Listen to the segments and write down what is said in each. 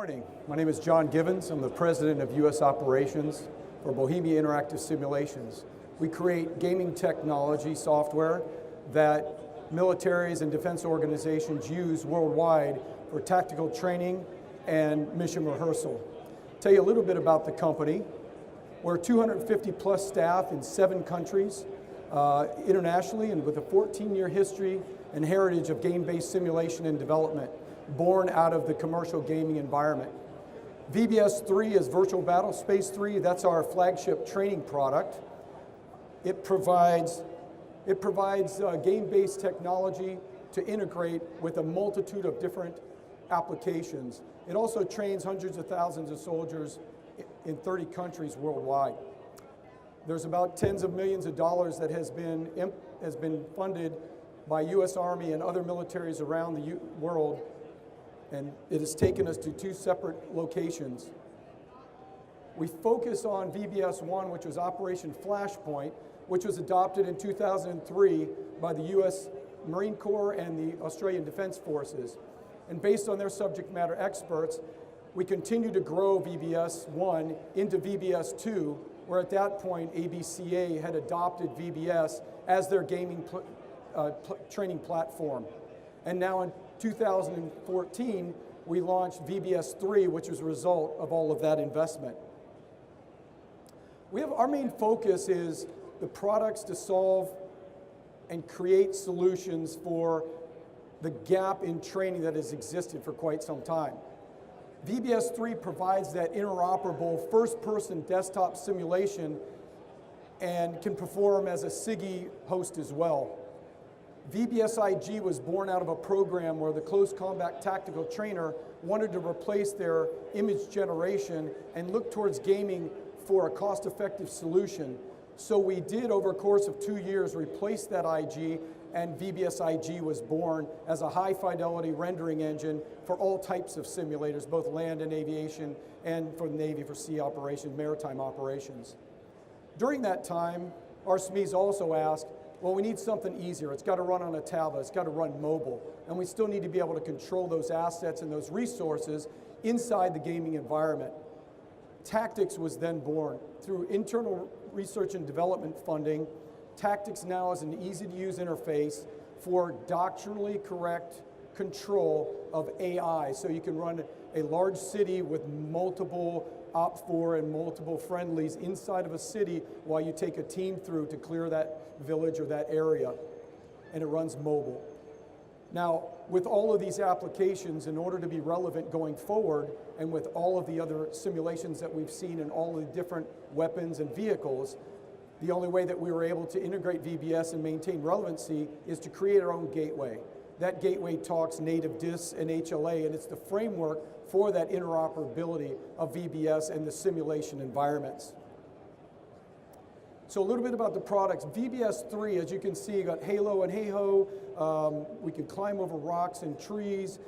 Morning. My name is John Givens. I'm the president of U.S. operations for Bohemia Interactive Simulations. We create gaming technology software that militaries and defense organizations use worldwide for tactical training and mission rehearsal. Tell you a little bit about the company. We're 250 plus staff in 7 countries internationally, and with a 14-year history and heritage of game-based simulation and development, born out of the commercial gaming environment. VBS 3 is Virtual Battlespace 3. That's our flagship training product. It provides game-based technology to integrate with a multitude of different applications. It also trains hundreds of thousands of soldiers in 30 countries worldwide. There's about tens of millions of dollars that has been funded by U.S. Army and other militaries around the world, and it has taken us to 2 separate locations. We focus on VBS 1, which was Operation Flashpoint, which was adopted in 2003 by the U.S. Marine Corps and the Australian Defense Forces. And based on their subject matter experts, we continue to grow VBS 1 into VBS 2, where at that point ABCA had adopted VBS as their gaming training platform. And now in 2014, we launched VBS 3, which was a result of all of that investment. Our main focus is the products to solve and create solutions for the gap in training that has existed for quite some time. VBS 3 provides that interoperable first-person desktop simulation and can perform as a SIGI host as well. VBS-IG was born out of a program where the close combat tactical trainer wanted to replace their image generation and look towards gaming for a cost-effective solution. So we did, over a course of 2 years, replace that IG, and VBS-IG was born as a high-fidelity rendering engine for all types of simulators, both land and aviation, and for the Navy for sea operations, maritime operations. During that time, our SMEs also asked, well, we need something easier. It's got to run on a tablet. It's got to run mobile. And we still need to be able to control those assets and those resources inside the gaming environment. Tactics was then born. Through internal research and development funding, Tactics now is an easy-to-use interface for doctrinally correct control of AI. So you can run a large city with multiple OP4 and multiple friendlies inside of a city while you take a team through to clear that village or that area, and it runs mobile. Now, with all of these applications, in order to be relevant going forward, and with all of the other simulations that we've seen in all of the different weapons and vehicles, the only way that we were able to integrate VBS and maintain relevancy is to create our own gateway. That gateway talks native DIS and HLA, and it's the framework for that interoperability of VBS and the simulation environments. So a little bit about the products. VBS 3, as you can see, you got Halo and Hey-Ho. We can climb over rocks and trees,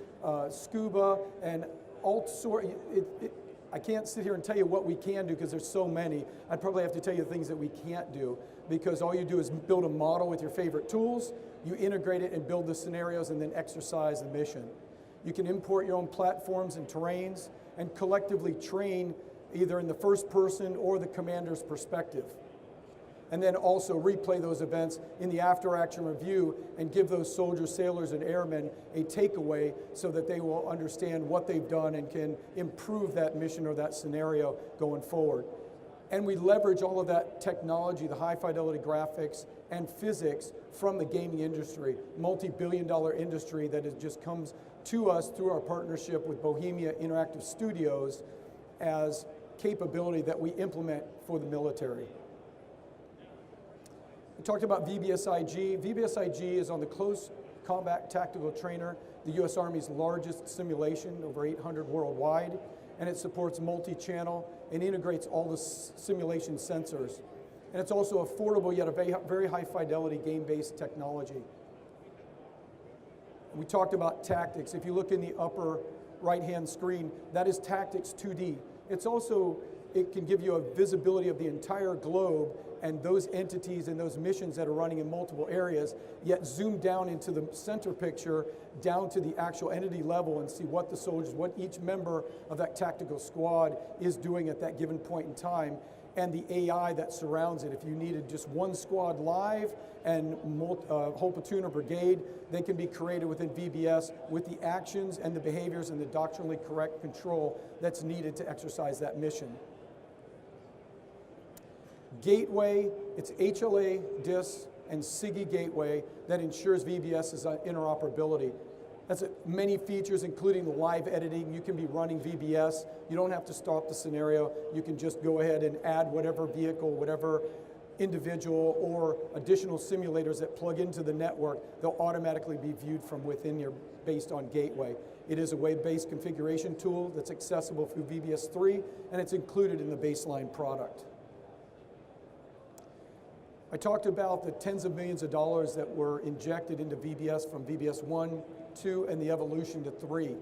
scuba, and all sorts. I can't sit here and tell you what we can do because there's so many. I'd probably have to tell you the things that we can't do, because all you do is build a model with your favorite tools, you integrate it and build the scenarios and then exercise the mission. You can import your own platforms and terrains and collectively train either in the first person or the commander's perspective. And then also replay those events in the after-action review and give those soldiers, sailors, and airmen a takeaway so that they will understand what they've done and can improve that mission or that scenario going forward. And we leverage all of that technology, the high-fidelity graphics and physics from the gaming industry, multi-billion-dollar industry that just comes to us through our partnership with Bohemia Interactive Studios as capability that we implement for the military. We talked about VBS-IG. VBS-IG is on the Close Combat Tactical Trainer, the U.S. Army's largest simulation, over 800 worldwide, and it supports multi-channel and integrates all the simulation sensors. And it's also affordable, yet a very high-fidelity game-based technology. We talked about Tactics. If you look in the upper right-hand screen, that is Tactics 2D. It's also it can give you a visibility of the entire globe and those entities and those missions that are running in multiple areas, yet zoom down into the center picture, down to the actual entity level and see what the soldiers, what each member of that tactical squad is doing at that given point in time, and the AI that surrounds it. If you needed just one squad live and whole platoon or brigade, they can be created within VBS with the actions and the behaviors and the doctrinally correct control that's needed to exercise that mission. Gateway, it's HLA, DIS, and SIGI gateway that ensures VBS's interoperability. That's many features, including the live editing. You can be running VBS. You don't have to stop the scenario. You can just go ahead and add whatever vehicle, whatever individual or additional simulators that plug into the network. They'll automatically be viewed from within your based on gateway. It is a web-based configuration tool that's accessible through VBS 3, and it's included in the baseline product. I talked about the tens of millions of dollars that were injected into VBS from VBS 1, 2, and the evolution to 3.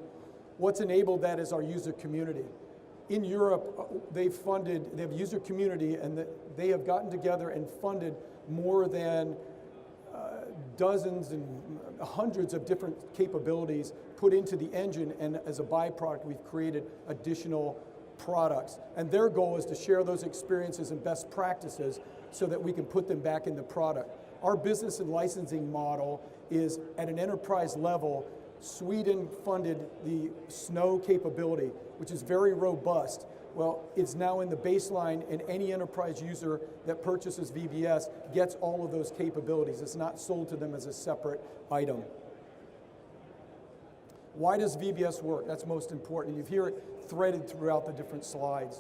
What's enabled that is our user community. In Europe, they have user community, and they have gotten together and funded more than dozens and hundreds of different capabilities put into the engine, and as a byproduct, we've created additional products. And their goal is to share those experiences and best practices so that we can put them back in the product. Our business and licensing model is at an enterprise level. Sweden funded the SNOW capability, which is very robust. Well, it's now in the baseline, and any enterprise user that purchases VBS gets all of those capabilities. It's not sold to them as a separate item. Why does VBS work? That's most important. You hear it threaded throughout the different slides.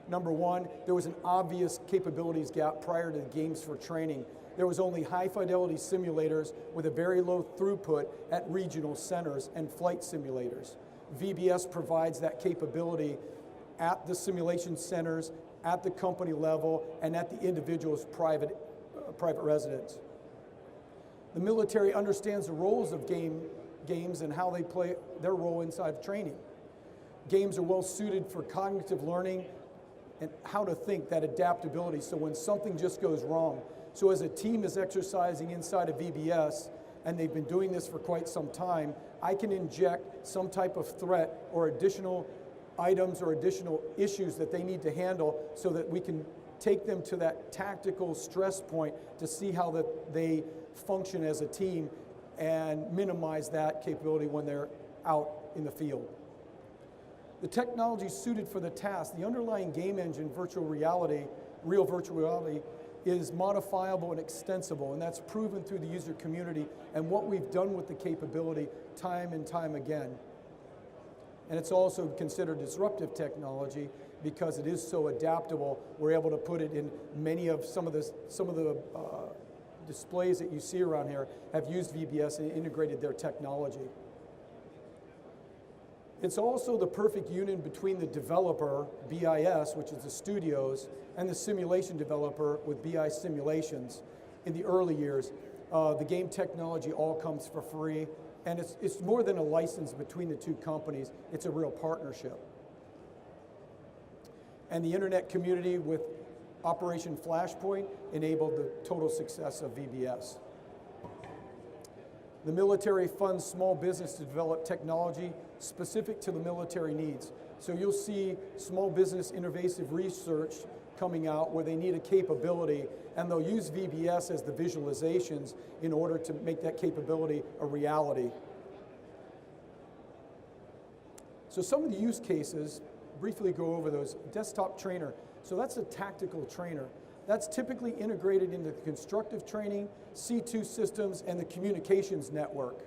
Number one, there was an obvious capabilities gap prior to the games for training. There was only high fidelity simulators with a very low throughput at regional centers and flight simulators. VBS provides that capability at the simulation centers, at the company level, and at the individual's private residence. The military understands the roles of games and how they play their role inside of training. Games are well suited for cognitive learning and how to think, that adaptability, so when something just goes wrong. So as a team is exercising inside of VBS, and they've been doing this for quite some time, I can inject some type of threat or additional items or additional issues that they need to handle so that we can take them to that tactical stress point to see how they function as a team and minimize that capability when they're out in the field. The technology suited for the task, the underlying game engine, real virtual reality, is modifiable and extensible, and that's proven through the user community and what we've done with the capability time and time again. And it's also considered disruptive technology because it is so adaptable. We're able to put it in many of some of the displays that you see around here have used VBS and integrated their technology. It's also the perfect union between the developer, BIS, which is the studios, and the simulation developer with BI Simulations. In the early years, the game technology all comes for free, and it's more than a license between the two companies, it's a real partnership. And the internet community with Operation Flashpoint enabled the total success of VBS. The military funds small business to develop technology specific to the military needs. So you'll see small business innovative research coming out where they need a capability, and they'll use VBS as the visualizations in order to make that capability a reality. So some of the use cases, briefly go over those. Desktop trainer, so that's a tactical trainer. That's typically integrated into the constructive training, C2 systems, and the communications network.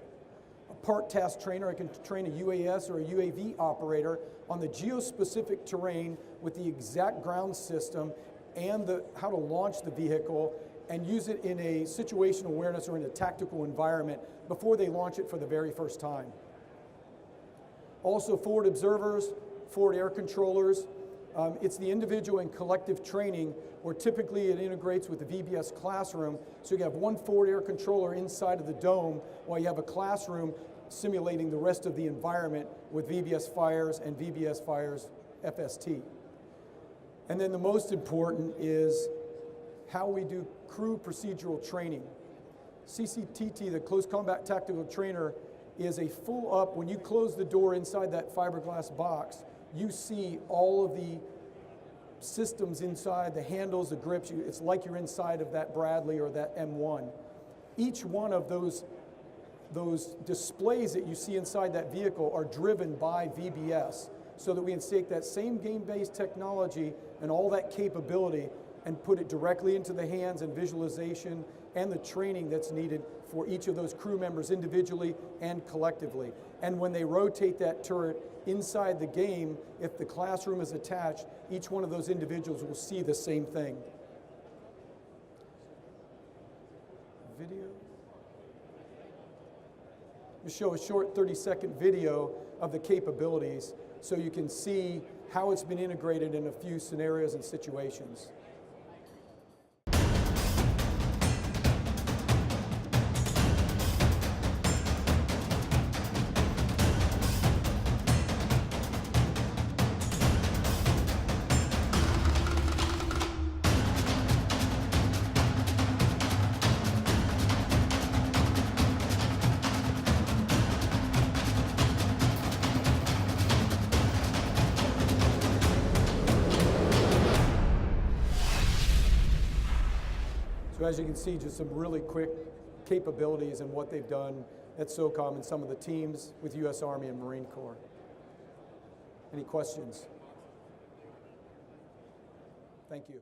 A part task trainer, I can train a UAS or a UAV operator on the geospecific terrain with the exact ground system and how to launch the vehicle and use it in a situational awareness or in a tactical environment before they launch it for the very first time. Also forward observers, forward air controllers. It's the individual and collective training where typically it integrates with the VBS classroom. So you have one forward air controller inside of the dome while you have a classroom simulating the rest of the environment with VBS Fires and VBS Fires FST. And then the most important is how we do crew procedural training. CCTT, the Close Combat Tactical Trainer, is a full up, when you close the door inside that fiberglass box, you see all of the systems inside, the handles, the grips. It's like you're inside of that Bradley or that M1. Each one of those displays that you see inside that vehicle are driven by VBS, so that we can take that same game-based technology and all that capability and put it directly into the hands and visualization and the training that's needed for each of those crew members individually and collectively. And when they rotate that turret inside the game, if the classroom is attached, each one of those individuals will see the same thing. Video. We'll show a short 30-second video of the capabilities so you can see how it's been integrated in a few scenarios and situations. So as you can see, just some really quick capabilities and what they've done at SOCOM and some of the teams with U.S. Army and Marine Corps. Any questions? Thank you.